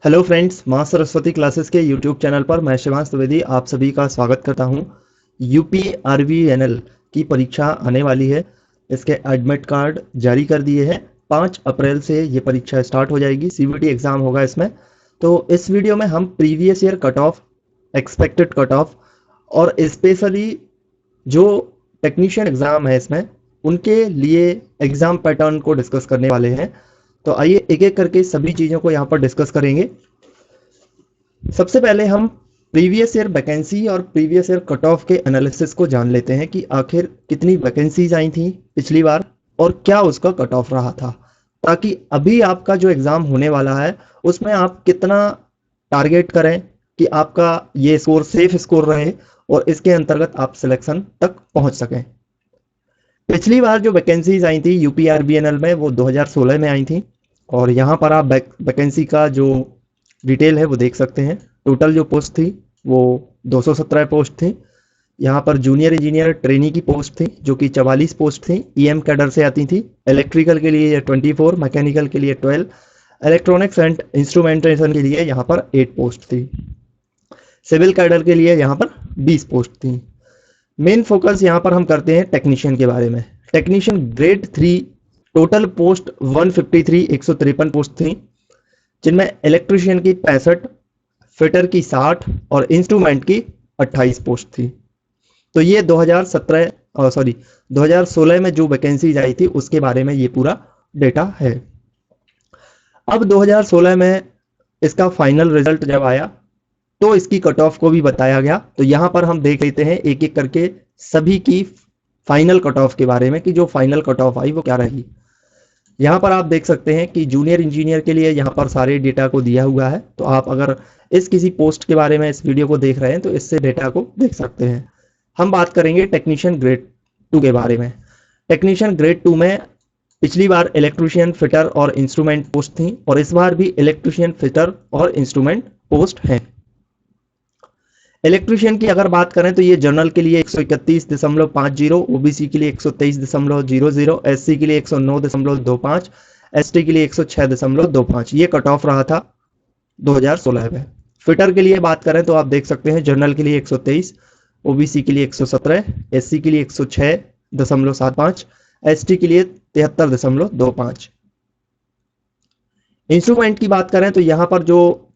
Hello friends, माँ Saraswati classes के YouTube channel पर मैं शिवांश द्विवेदी आप सभी का स्वागत करता हूँ। यूपी आरवीएनएल की परीक्षा आने वाली है। इसके एडमिट कार्ड जारी कर दिए हैं। 5 अप्रैल से ये परीक्षा स्टार्ट हो जाएगी। सीबीटी एग्ज़ाम होगा इसमें। तो इस वीडियो में हम previous year cut off, expected cut off और स्पेशली जो टेक्नीशियन एग्ज़ाम है इसमें उनके लिए एग्ज़ाम पैटर्न को डिस्कस करने वाले हैं। तो आइए एक एक करके सभी चीज़ों को यहाँ पर डिस्कस करेंगे। सबसे पहले हम प्रीवियस ईयर वैकेंसी और प्रीवियस ईयर कट ऑफ के एनालिसिस को जान लेते हैं कि आखिर कितनी वैकेंसीज आई थी पिछली बार और क्या उसका कट ऑफ रहा था, ताकि अभी आपका जो एग्ज़ाम होने वाला है उसमें आप कितना टारगेट करें कि आपका ये स्कोर सेफ स्कोर रहे और इसके अंतर्गत आप सिलेक्शन तक पहुंच सकें। पिछली बार जो वैकेंसीज आई थी यूपीआरबीएनएल में वो 2016 में आई थी और यहाँ पर आप वैकेंसी का जो डिटेल है वो देख सकते हैं। टोटल जो पोस्ट थी वो 217 पोस्ट थी। यहाँ पर जूनियर इंजीनियर ट्रेनी की पोस्ट थी जो कि 44 पोस्ट थी। ईएम कैडर से आती थी। इलेक्ट्रिकल के लिए 24, मैकेनिकल के लिए 12, इलेक्ट्रॉनिक्स एंड इंस्ट्रूमेंटेशन के लिए यहाँ पर 8 पोस्ट थी। सिविल कैडर के लिए यहाँ पर 20 पोस्ट थी। मेन फोकस यहाँ पर हम करते हैं टेक्नीशियन के बारे में। Technician grade 3 total post 153 153 post थी, जिनमें इलेक्ट्रीशियन की 65, फिटर की 60 और इंस्ट्रूमेंट की 28 पोस्ट थी। तो ये 2016 में जो वैकेंसीज आई थी उसके बारे में ये पूरा डेटा है। अब 2016 में इसका फाइनल रिजल्ट जब आया तो इसकी कट ऑफ को भी बताया गया। तो यहाँ पर हम देख लेते हैं एक एक करके सभी की फाइनल कट ऑफ के बारे में कि जो फाइनल कट ऑफ आई वो क्या रही। यहाँ पर आप देख सकते हैं कि जूनियर इंजीनियर के लिए यहाँ पर सारे डेटा को दिया हुआ है। तो आप अगर इस किसी पोस्ट के बारे में इस वीडियो को देख रहे हैं तो इससे डेटा को देख सकते हैं। हम बात करेंगे टेक्नीशियन ग्रेड 2 के बारे में। टेक्नीशियन ग्रेड 2 में पिछली बार इलेक्ट्रीशियन, फिटर और इंस्ट्रूमेंट पोस्ट थी और इस बार भी इलेक्ट्रीशियन, फिटर और इंस्ट्रूमेंट पोस्ट हैं। इलेक्ट्रीशियन की अगर बात करें तो ये जनरल के लिए 131.50, ओबीसी के लिए 123.00, एससी के लिए 109.25, एसटी के लिए 106.25। ये कट ऑफ रहा था 2016 में। फिटर के लिए बात करें तो आप देख सकते हैं जनरल के लिए 123, ओबीसी के लिए 117, एससी के लिए 106.75, एसटी के लिए 73.25। इंस्ट्रूमेंट की बात करें तो यहाँ पर जो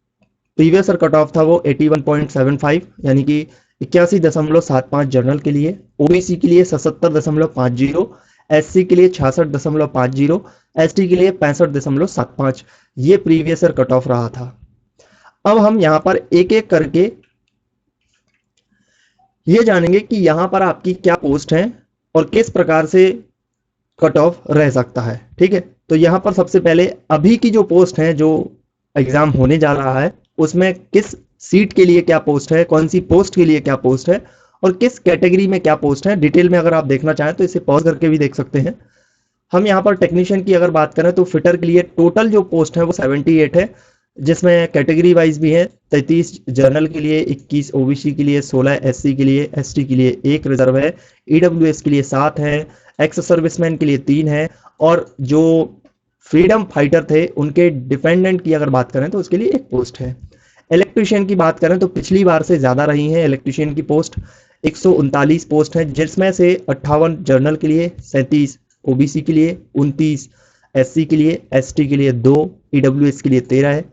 प्रीवियस ईयर कट ऑफ था वो 81.75 यानी कि 81.75 जनरल के लिए, ओबीसी के लिए 77.50, एससी के लिए 66.50, एसटी के लिए 65.75। ये प्रीवियस ईयर कट ऑफ रहा था। अब हम यहाँ पर एक एक करके ये जानेंगे कि यहाँ पर आपकी क्या पोस्ट है और किस प्रकार से कट ऑफ रह सकता है। ठीक है, तो यहाँ पर सबसे पहले अभी की जो पोस्ट है, जो एग्जाम होने जा रहा है उसमें किस सीट के लिए क्या पोस्ट है, कौन सी पोस्ट के लिए क्या पोस्ट है और किस कैटेगरी में क्या पोस्ट है, डिटेल में अगर आप देखना चाहें तो इसे पॉज करके भी देख सकते हैं। हम यहाँ पर टेक्नीशियन की अगर बात करें तो फिटर के लिए टोटल जो पोस्ट है वो 78 है, जिसमें कैटेगरी वाइज भी है। 33 जनरल के लिए, 21 ओबीसी के लिए, 16 एससी के लिए, एसटी के लिए 1 रिजर्व है, ईडब्ल्यूएस के लिए 7 है, एक्स सर्विसमैन के लिए 3 है और जो फ्रीडम फाइटर थे उनके डिपेंडेंट की अगर बात करें तो उसके लिए 1 पोस्ट है। इलेक्ट्रीशियन की बात करें तो पिछली बार से ज़्यादा रही है इलेक्ट्रीशियन की पोस्ट। 139 पोस्ट है, जिसमें से 58 जनरल के लिए, 37 ओबीसी के लिए, 29 एससी के लिए, एसटी के लिए 2, ईडब्ल्यूएस के लिए 13 है,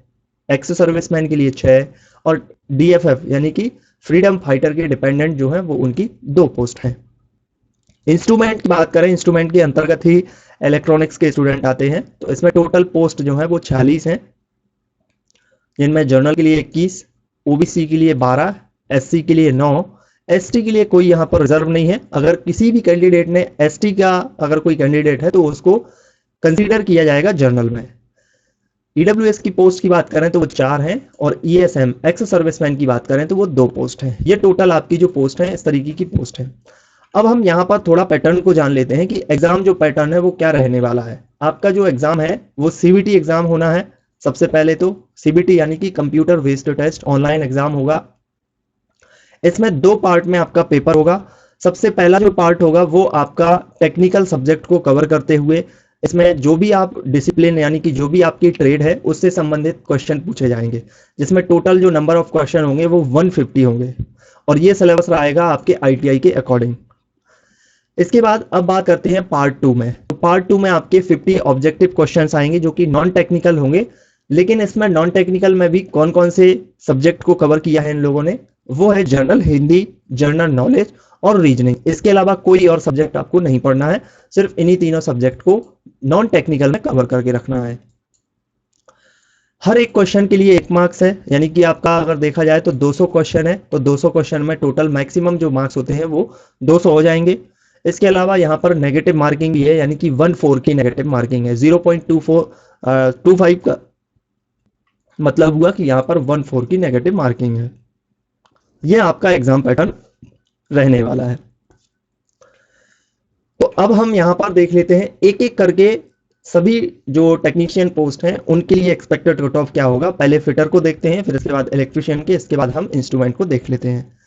एक्स सर्विसमैन के लिए 6 और डीएफएफ यानी कि फ्रीडम फाइटर के डिपेंडेंट जो है वो उनकी 2 पोस्ट हैं। इंस्ट्रूमेंट की बात करें, इंस्ट्रूमेंट के अंतर्गत ही इलेक्ट्रॉनिक्स के स्टूडेंट आते हैं। तो इसमें टोटल पोस्ट जो है वो 46 हैं, जिनमें जनरल के लिए 21, ओबीसी के लिए 12, एससी के लिए 9, एसटी के लिए कोई यहाँ पर रिजर्व नहीं है। अगर किसी भी कैंडिडेट ने एसटी का अगर कोई कैंडिडेट है तो उसको कंसीडर किया जाएगा जनरल में। ईडब्ल्यूएस की पोस्ट की बात करें तो वो 4 हैं और ईएसएम एक्स सर्विसमैन की बात करें तो वो 2 पोस्ट हैं। ये टोटल आपकी जो पोस्ट है इस तरीके की पोस्ट है। अब हम यहाँ पर थोड़ा पैटर्न को जान लेते हैं कि एग्जाम जो पैटर्न है वो क्या रहने वाला है। आपका जो एग्जाम है वो सीबीटी एग्जाम होना है। सबसे पहले तो सीबीटी यानी कि computer based test online exam होगा। इसमें 2 पार्ट में आपका पेपर होगा। सबसे पहला जो पार्ट होगा वो आपका टेक्निकल सब्जेक्ट को कवर करते हुए इसमें जो भी आप डिसिप्लिन यानी कि जो भी आपकी ट्रेड है उससे संबंधित क्वेश्चन पूछे जाएंगे, जिसमें टोटल जो नंबर ऑफ क्वेश्चन होंगे वो 150 होंगे, और ये सिलेबस रहेगा आपके आईटीआई के अकॉर्डिंग। इसके बाद अब बात करते हैं पार्ट 2 में। तो पार्ट 2 में आपके 50 ऑब्जेक्टिव क्वेश्चंस आएंगे जो कि नॉन टेक्निकल होंगे, लेकिन इसमें नॉन टेक्निकल में भी कौन कौन से सब्जेक्ट को कवर किया है इन लोगों ने, वो है जनरल हिंदी, जनरल नॉलेज और रीजनिंग। इसके अलावा कोई और सब्जेक्ट आपको नहीं पढ़ना है, सिर्फ इन्हीं तीनों सब्जेक्ट को नॉन टेक्निकल में कवर करके रखना है। हर एक क्वेश्चन के लिए 1 मार्क्स है, यानी कि आपका अगर देखा जाए तो 200 क्वेश्चन है, तो 200 क्वेश्चन में टोटल मैक्सिमम जो मार्क्स होते हैं वो 200 हो जाएंगे। इसके अलावा यहाँ पर नेगेटिव मार्किंग भी है, यानी कि 1/4 की नेगेटिव मार्किंग है। 0.25 का मतलब हुआ कि यहाँ पर 1/4 की नेगेटिव मार्किंग है। ये आपका एग्जाम पैटर्न रहने वाला है। तो अब हम यहाँ पर देख लेते हैं एक एक करके सभी जो टेक्नीशियन पोस्ट हैं उनके लिए एक्सपेक्टेड कट ऑफ क्या होगा। पहले फिटर को देखते हैं, फिर इसके बाद इलेक्ट्रिशियन के, इसके बाद हम इंस्ट्रूमेंट को देख लेते हैं।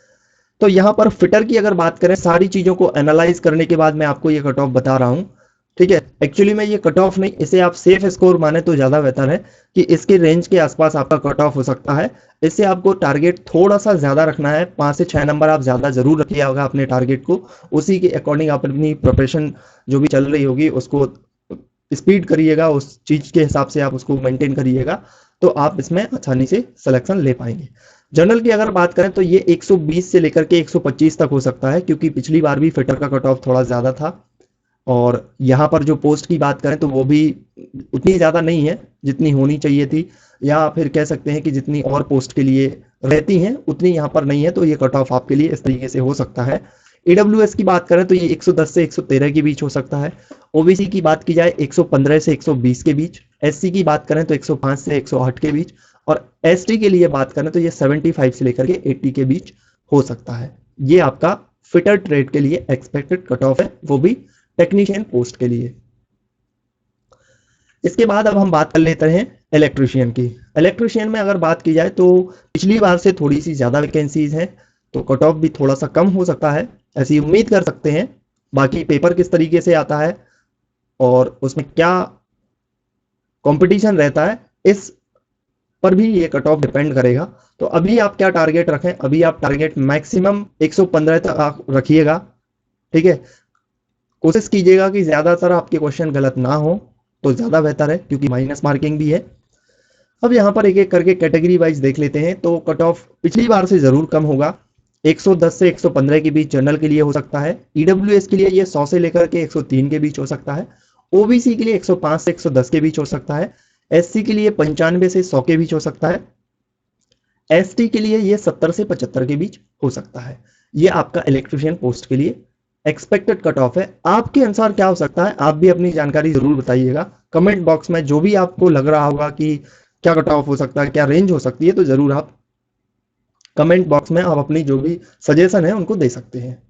तो यहाँ पर फिटर की अगर बात करें, सारी चीजों को एनालाइज करने के बाद मैं आपको ये कट ऑफ बता रहा हूँ, ठीक है। एक्चुअली में ये कट ऑफ नहीं, इसे आप सेफ स्कोर माने तो ज्यादा बेहतर है कि इसके रेंज के आसपास आपका कट ऑफ हो सकता है। इससे आपको टारगेट थोड़ा सा ज्यादा रखना है, 5 से 6 नंबर आप ज्यादा जरूर रखिए होगा अपने टारगेट को। उसी के अकॉर्डिंग आप अपनी प्रिपरेशन जो भी चल रही होगी उसको स्पीड करिएगा, उस चीज के हिसाब से आप उसको मेंटेन करिएगा, तो आप इसमें आसानी से सिलेक्शन ले पाएंगे। जनरल की अगर बात करें तो ये 120 से लेकर के 125 तक हो सकता है, क्योंकि पिछली बार भी फिटर का कट ऑफ थोड़ा ज्यादा था। और यहाँ पर जो पोस्ट की बात करें तो वो भी उतनी ज़्यादा नहीं है जितनी होनी चाहिए थी, या फिर कह सकते हैं कि जितनी और पोस्ट के लिए रहती हैं उतनी यहाँ पर नहीं है, तो ये कट ऑफ आपके लिए इस तरीके से हो सकता है। ईडब्ल्यूएस की बात करें तो ये 110 से 113 के बीच हो सकता है। ओबीसी की बात की जाए 115 से 120 के बीच। एससी की बात करें तो 105 से 108 के बीच, और एसटी के लिए बात करें तो ये 75 से लेकर के 80 के बीच हो सकता है। ये आपका फिटर ट्रेड के लिए एक्सपेक्टेड कट ऑफ है, वो भी टेक्नीशियन पोस्ट के लिए। इसके बाद अब हम बात कर लेते हैं इलेक्ट्रीशियन की। इलेक्ट्रीशियन में अगर बात की जाए तो पिछली बार से थोड़ी सी ज्यादा वैकेंसीज हैं, तो कट ऑफ भी थोड़ा सा कम हो सकता है, ऐसी उम्मीद कर सकते हैं। बाकी पेपर किस तरीके से आता है और उसमें क्या कंपटीशन रहता है, इस पर भी ये कट ऑफ डिपेंड करेगा। तो अभी आप क्या टारगेट रखें, अभी आप टारगेट मैक्सिमम 115 तक आप रखिएगा, ठीक है। कोशिश कीजिएगा कि ज्यादातर आपके क्वेश्चन गलत ना हो तो ज्यादा बेहतर है, क्योंकि माइनस मार्किंग भी है। अब यहाँ पर एक एक करके कैटेगरी वाइज देख लेते हैं। तो कट ऑफ पिछली बार से जरूर कम होगा, 110 से 115 के बीच जनरल के लिए हो सकता है। ईडब्ल्यूएस के लिए ये 100 से लेकर के 103 के बीच हो सकता है। ओबीसी के लिए 105 से 110 के बीच हो सकता है। एससी के लिए 95 से 100 के बीच हो सकता है। एसटी के लिए ये 70 से 75 के बीच हो सकता है। ये आपका इलेक्ट्रीशियन पोस्ट के लिए एक्सपेक्टेड कट ऑफ है। आपके अनुसार क्या हो सकता है, आप भी अपनी जानकारी जरूर बताइएगा कमेंट बॉक्स में। जो भी आपको लग रहा होगा कि क्या कट ऑफ हो सकता है, क्या रेंज हो सकती है, तो जरूर आप कमेंट बॉक्स में आप अपनी जो भी सजेशन है उनको दे सकते हैं।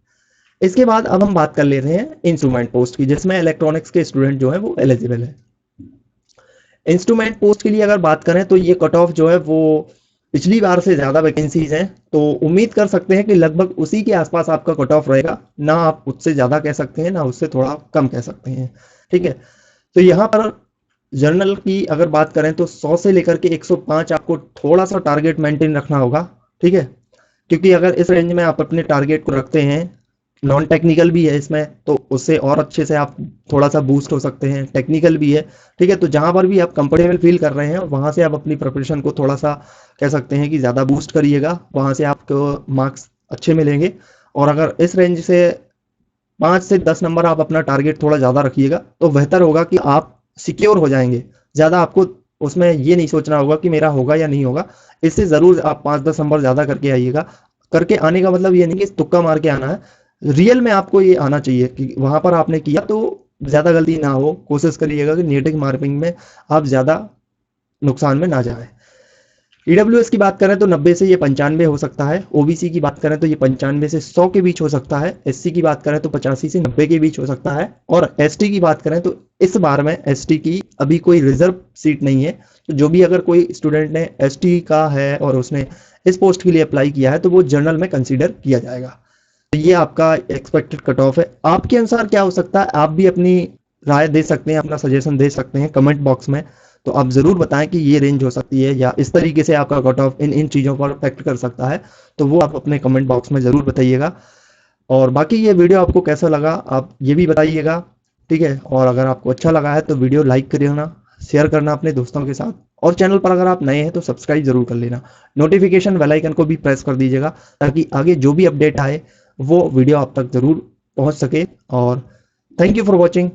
इसके बाद अब हम बात कर लेते हैं इंस्ट्रूमेंट पोस्ट की, जिसमें इलेक्ट्रॉनिक्स के स्टूडेंट जो है वो एलिजिबल है। इंस्ट्रूमेंट पोस्ट के लिए अगर बात करें तो ये कट ऑफ जो है वो पिछली बार से ज्यादा वैकेंसीज हैं, तो उम्मीद कर सकते हैं कि लगभग उसी के आसपास आपका कट ऑफ रहेगा। ना आप उससे ज्यादा कह सकते हैं, ना उससे थोड़ा कम कह सकते हैं, ठीक है। तो यहाँ पर जर्नल की अगर बात करें तो 100 से लेकर के 105 आपको थोड़ा सा टारगेट मेंटेन रखना होगा, ठीक है। क्योंकि अगर इस रेंज में आप अपने टारगेट को रखते हैं, नॉन टेक्निकल भी है इसमें, तो उससे और अच्छे से आप थोड़ा सा बूस्ट हो सकते हैं। टेक्निकल भी है, ठीक है। तो जहां पर भी आप कंफर्टेबल फील कर रहे हैं वहां से आप अपनी प्रिपरेशन को थोड़ा सा कह सकते हैं कि ज़्यादा बूस्ट करिएगा, वहां से आपको मार्क्स अच्छे मिलेंगे। और अगर इस रेंज से 5 से 10 नंबर आप अपना टारगेट थोड़ा ज़्यादा रखिएगा तो बेहतर होगा कि आप सिक्योर हो जाएंगे। ज़्यादा आपको उसमें ये नहीं सोचना होगा कि मेरा होगा या नहीं होगा। इससे ज़रूर आप 5-10 नंबर ज़्यादा करके आइएगा। करके आने का मतलब ये नहीं कि तुक्का मार के आना है, रियल में आपको ये आना चाहिए कि वहां पर आपने किया तो ज़्यादा गलती ना हो। कोशिश करिएगा कि नेगेटिव मार्किंग में आप ज़्यादा नुकसान में ना जाए। ईडब्ल्यूएस की बात करें तो 90 से ये 95 हो सकता है। ओबीसी की बात करें तो ये 95 से 100 के बीच हो सकता है। एससी की बात करें तो 85 से 90 के बीच हो सकता है। और एसटी की बात करें तो इस बार में एसटी की अभी कोई रिजर्व सीट नहीं है, तो जो भी अगर कोई स्टूडेंट ने एसटी का है और उसने इस पोस्ट के लिए अप्लाई किया है तो वो जनरल में कंसीडर किया जाएगा। तो ये आपका एक्सपेक्टेड कट ऑफ है। आपके अनुसार क्या हो सकता है, आप भी अपनी राय दे सकते हैं, अपना सजेशन दे सकते हैं कमेंट बॉक्स में। तो आप ज़रूर बताएं कि ये रेंज हो सकती है या इस तरीके से आपका कट ऑफ इन इन चीज़ों पर अफेक्ट कर सकता है, तो वो आप अपने कमेंट बॉक्स में ज़रूर बताइएगा। और बाकी ये वीडियो आपको कैसा लगा आप ये भी बताइएगा, ठीक है। और अगर आपको अच्छा लगा है तो वीडियो लाइक करना, शेयर करना अपने दोस्तों के साथ, और चैनल पर अगर आप नए हैं तो सब्सक्राइब जरूर कर लेना। नोटिफिकेशन बेल आइकन को भी प्रेस कर दीजिएगा ताकि आगे जो भी अपडेट आए वो वीडियो आप तक जरूर पहुंच सके। और थैंक यू फॉर वॉचिंग।